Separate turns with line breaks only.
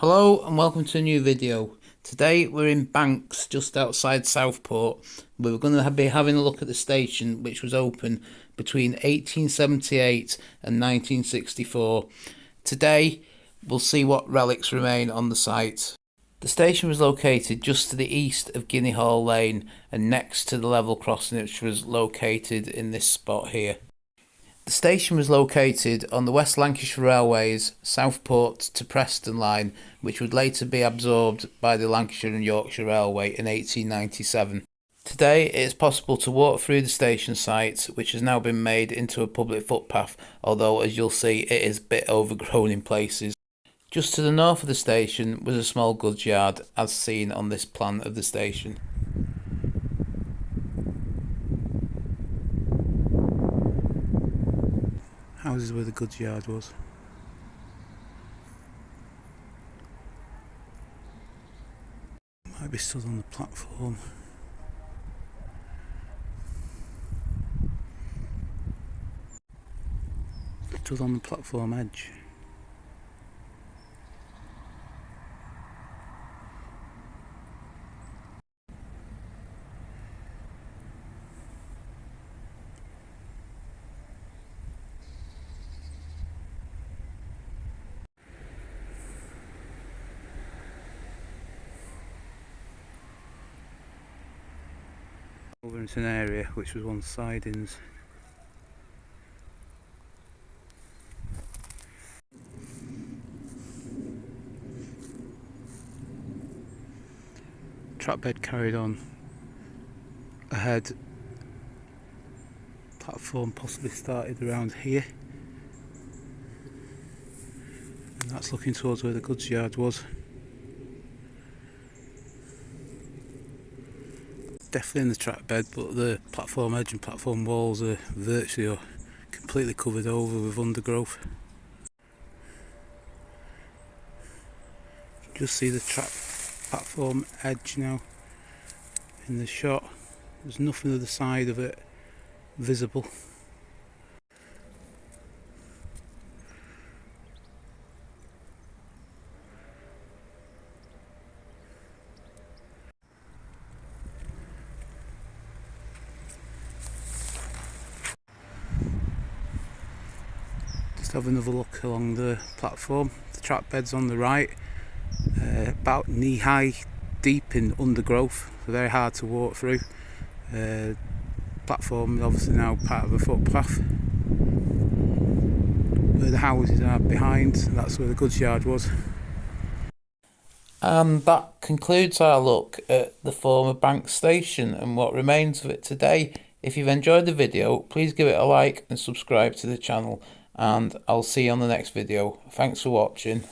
Hello and welcome to a new video. Today we're in Banks, just outside Southport. We're going to be having a look at the station, which was open between 1878 and 1964. Today we'll see what relics remain on the site. The station was located just to the east of Guinea Hall Lane and next to the level crossing, which was located in this spot here. The station was located on the West Lancashire Railway's Southport to Preston line, which would later be absorbed by the Lancashire and Yorkshire Railway in 1897. Today it is possible to walk through the station site, which has now been made into a public footpath, although as you'll see it is a bit overgrown in places. Just to the north of the station was a small goods yard, as seen on this plan of the station. Houses where the goods yard was. Might be stood on the platform. Stood on the platform edge. Over into an area which was once sidings. Track bed carried on ahead. Platform possibly started around here, and that's looking towards where the goods yard was. Definitely in the track bed, but the platform edge and platform walls are virtually or completely covered over with undergrowth. Just see the track platform edge now in the shot. There's nothing to the side of it visible. Have another look along the platform. The track bed's on the right, about knee high deep in undergrowth, very hard to walk through. Platform is obviously now part of a footpath. Where the houses are behind, that's where the goods yard was. And that concludes our look at the former Banks station and what remains of it today. If you've enjoyed the video, please give it a like and subscribe to the channel, and I'll see you on the next video. Thanks for watching.